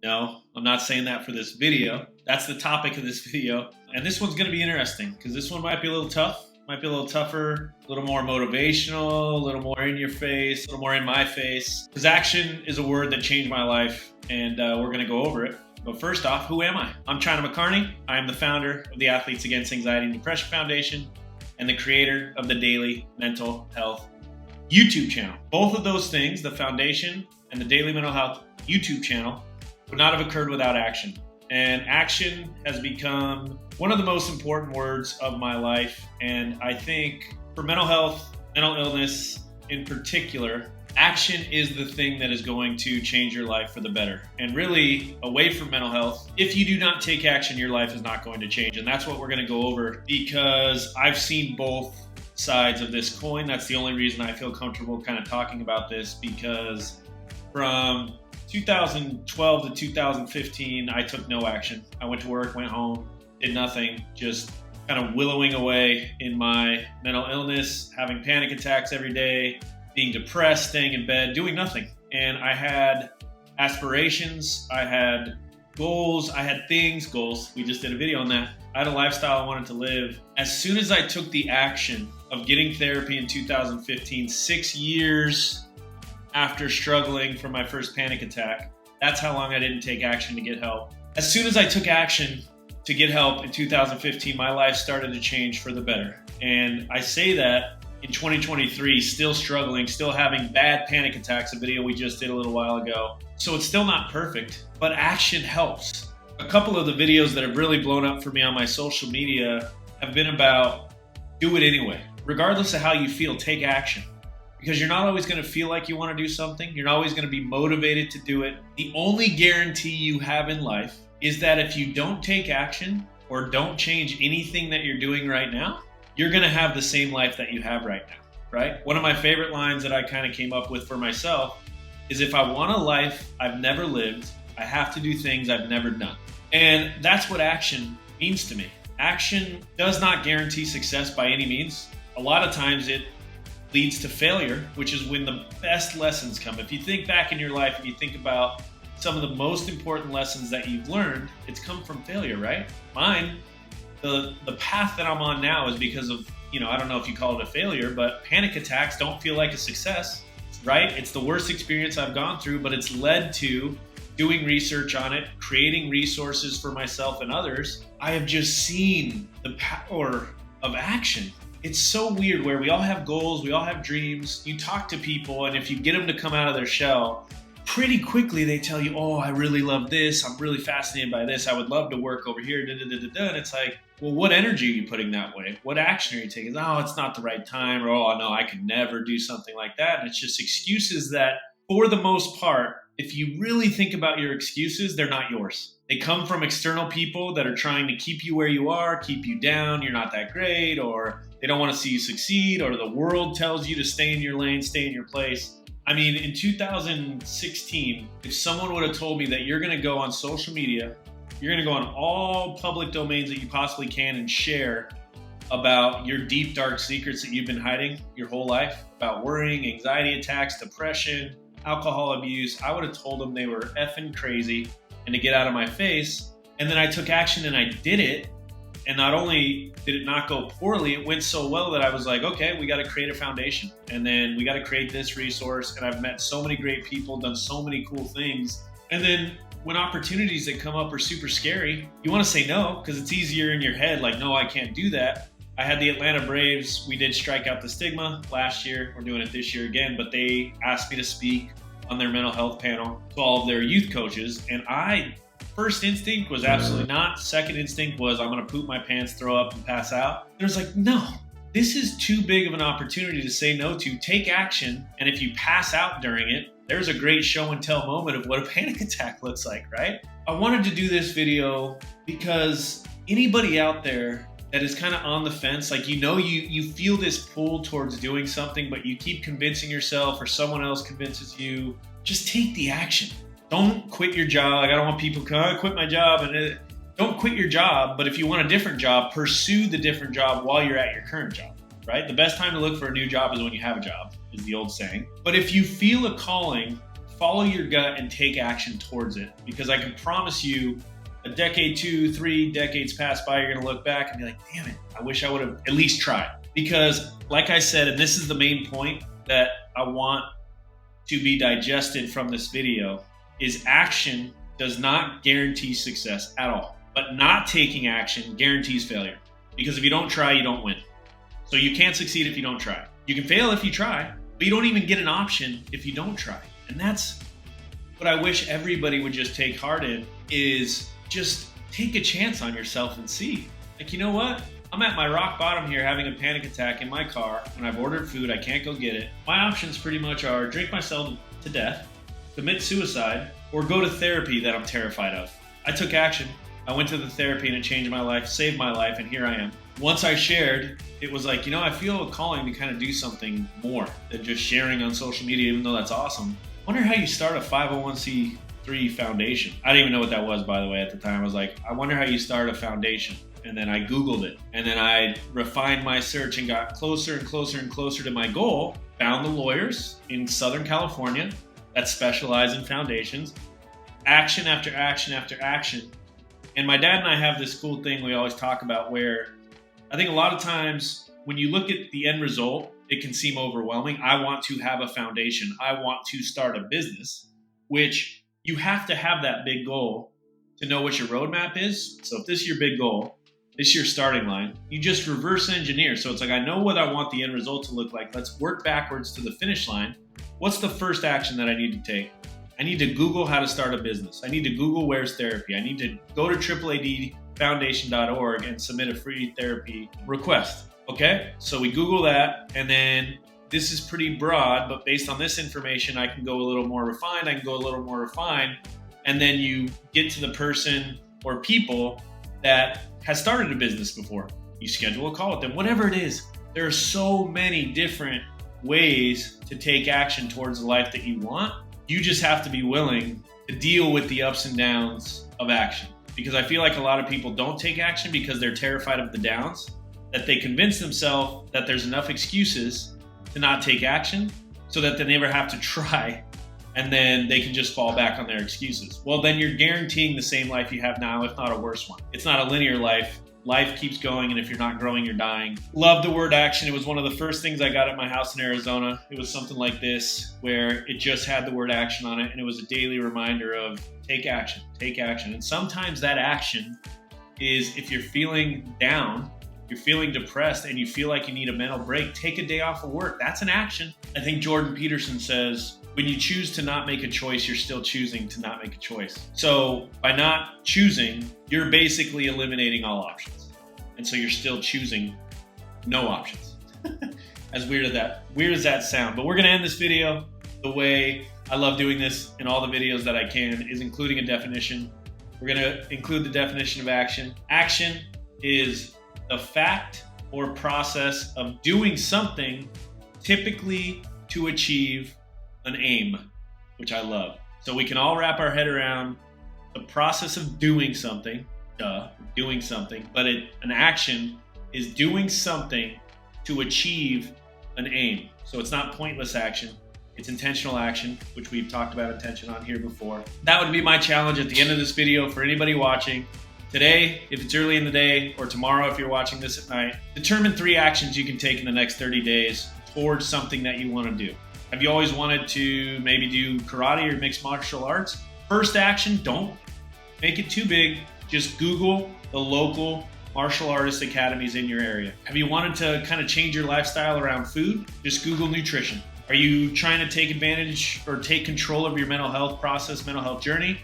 No, I'm not saying that for this video. That's the topic of this video. And this one's going to be interesting because this one might be a little tough. Might be a little tougher, a little more motivational, a little more in your face, a little more in my face. Because action is a word that changed my life, and we're going to go over it. But first off, who am I? I'm China McCarney. I am the founder of the Athletes Against Anxiety and Depression Foundation and the creator of the Daily Mental Health YouTube channel. Both of those things, the foundation and the Daily Mental Health YouTube channel, would not have occurred without action. And action has become one of the most important words of my life. And I think for mental health, mental illness in particular, action is the thing that is going to change your life for the better. And really, away from mental health, if you do not take action, your life is not going to change. And that's what we're going to go over because I've seen both sides of this coin. That's the only reason I feel comfortable kind of talking about this, because from 2012 to 2015, I took no action. I went to work, went home, did nothing, just kind of willowing away in my mental illness, having panic attacks every day, being depressed, staying in bed, doing nothing. And I had aspirations, I had goals, I had goals. We just did a video on that. I had a lifestyle I wanted to live. As soon as I took the action of getting therapy in 2015, 6 years after struggling from my first panic attack, that's how long I didn't take action to get help. As soon as I took action to get help in 2015, my life started to change for the better. And I say that in 2023, still struggling, still having bad panic attacks, a video we just did a little while ago. So it's still not perfect, but action helps. A couple of the videos that have really blown up for me on my social media have been about do it anyway. Regardless of how you feel, take action. Because you're not always going to feel like you want to do something. You're not always going to be motivated to do it. The only guarantee you have in life is that if you don't take action or don't change anything that you're doing right now, you're going to have the same life that you have right now, right? One of my favorite lines that I kind of came up with for myself is, if I want a life I've never lived, I have to do things I've never done. And that's what action means to me. Action does not guarantee success by any means. A lot of times it leads to failure, which is when the best lessons come. If you think back in your life and you think about some of the most important lessons that you've learned, it's come from failure, right? Mine, the path that I'm on now is because of, I don't know if you call it a failure, but panic attacks don't feel like a success, right? It's the worst experience I've gone through, but it's led to doing research on it, creating resources for myself and others. I have just seen the power of action. It's so weird where we all have goals, we all have dreams. You talk to people, and if you get them to come out of their shell, pretty quickly they tell you, oh, I really love this. I'm really fascinated by this. I would love to work over here. And it's like, well, what energy are you putting that way? What action are you taking? Oh, it's not the right time. Or, oh, no, I could never do something like that. And it's just excuses that, for the most part, if you really think about your excuses, they're not yours. They come from external people that are trying to keep you where you are, keep you down, you're not that great, or they don't want to see you succeed, or the world tells you to stay in your lane, stay in your place. I mean, in 2016, if someone would have told me that you're going to go on social media, you're going to go on all public domains that you possibly can and share about your deep, dark secrets that you've been hiding your whole life, about worrying, anxiety attacks, depression, alcohol abuse, I would have told them they were effing crazy and to get out of my face. And then I took action and I did it. And not only did it not go poorly, it went so well that I was like, okay, we got to create a foundation. And then we got to create this resource. And I've met so many great people, done so many cool things. And then when opportunities that come up are super scary, you want to say no because it's easier in your head. Like, no, I can't do that. I had the Atlanta Braves. We did Strike Out the Stigma last year. We're doing it this year again, but they asked me to speak on their mental health panel to all of their youth coaches. And first instinct was absolutely not. Second instinct was, I'm going to poop my pants, throw up, and pass out. And I was like, no, this is too big of an opportunity to say no to. Take action. And if you pass out during it, there's a great show and tell moment of what a panic attack looks like, right? I wanted to do this video because anybody out there that is kind of on the fence, like, you feel this pull towards doing something, but you keep convincing yourself or someone else convinces you, just take the action. Don't quit your job. Like, I don't want people to I quit my job. Don't quit your job, but if you want a different job, pursue the different job while you're at your current job, right? The best time to look for a new job is when you have a job, is the old saying. But if you feel a calling, follow your gut and take action towards it. Because I can promise you, a decade, 2, 3 decades pass by, you're gonna look back and be like, damn it, I wish I would have at least tried. Because like I said, and this is the main point that I want to be digested from this video, is action does not guarantee success at all. But not taking action guarantees failure. Because if you don't try, you don't win. So you can't succeed if you don't try. You can fail if you try, but you don't even get an option if you don't try. And that's what I wish everybody would just take heart in, is just take a chance on yourself and see. Like, you know what? I'm at my rock bottom here having a panic attack in my car when I've ordered food, I can't go get it. My options pretty much are drink myself to death, commit suicide, or go to therapy that I'm terrified of. I took action. I went to the therapy and it changed my life, saved my life, and here I am. Once I shared, it was like, you know, I feel a calling to kind of do something more than just sharing on social media, even though that's awesome. I wonder how you start a 501c3 foundation. I didn't even know what that was, by the way, at the time. I was like, I wonder how you start a foundation. And then I Googled it. And then I refined my search and got closer and closer and closer to my goal. Found the lawyers in Southern California that specialize in foundations. Action after action after action. And my dad and I have this cool thing we always talk about where I think a lot of times when you look at the end result, it can seem overwhelming. I want to have a foundation. I want to start a business, which you have to have that big goal to know what your roadmap is. So if this is your big goal, this is your starting line, you just reverse engineer. So it's like, I know what I want the end result to look like. Let's work backwards to the finish line. What's the first action that I need to take? I need to Google how to start a business. I need to Google where's therapy. I need to go to AAADfoundation.org and submit a free therapy request. Okay, so we Google that, and then this is pretty broad, but based on this information, I can go a little more refined. And then you get to the person or people that has started a business before. You schedule a call with them, whatever it is. There are so many different ways to take action towards the life that you want. You just have to be willing to deal with the ups and downs of action. Because I feel like a lot of people don't take action because they're terrified of the downs, that they convince themselves that there's enough excuses to not take action so that they never have to try, and then they can just fall back on their excuses. Well, then you're guaranteeing the same life you have now, if not a worse one. It's not a linear life. Life keeps going, and if you're not growing, you're dying. Love the word action. It was one of the first things I got at my house in Arizona. It was something like this, where it just had the word action on it, and it was a daily reminder of take action, take action. And sometimes that action is if you're feeling down, you're feeling depressed, and you feel like you need a mental break, take a day off of work. That's an action. I think Jordan Peterson says, when you choose to not make a choice, you're still choosing to not make a choice. So by not choosing, you're basically eliminating all options. And so you're still choosing no options. As weird as that sound. But we're gonna end this video the way I love doing this in all the videos that I can, is including a definition. We're gonna include the definition of action. Action is the fact or process of doing something, typically to achieve an aim, which I love. So we can all wrap our head around the process of doing something, but an action is doing something to achieve an aim. So it's not pointless action, it's intentional action, which we've talked about intention on here before. That would be my challenge at the end of this video for anybody watching. Today, if it's early in the day, or tomorrow if you're watching this at night, determine 3 actions you can take in the next 30 days towards something that you want to do. Have you always wanted to maybe do karate or mixed martial arts? First action, don't make it too big. Just Google the local martial artist academies in your area. Have you wanted to kind of change your lifestyle around food? Just Google nutrition. Are you trying to take advantage or take control of your mental health process, mental health journey?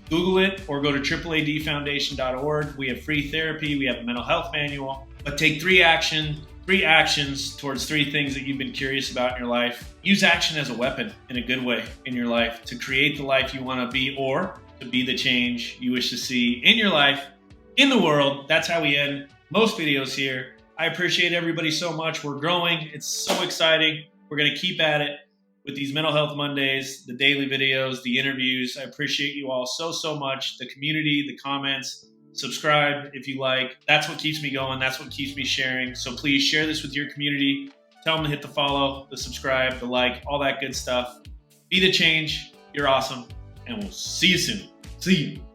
Google it or go to AAADfoundation.org. We have free therapy. We have a mental health manual. But take 3 actions towards 3 things that you've been curious about in your life. Use action as a weapon in a good way in your life to create the life you want to be, or to be the change you wish to see in your life, in the world. That's how we end most videos here. I appreciate everybody so much. We're growing. It's so exciting. We're going to keep at it with these Mental Health Mondays, the daily videos, the interviews. I appreciate you all so much. The community, the comments. Subscribe if you like. That's what keeps me going. That's what keeps me sharing. So please share this with your community. Tell them to hit the follow, the subscribe, the like, all that good stuff. Be the change. You're awesome. And we'll see you soon. See you.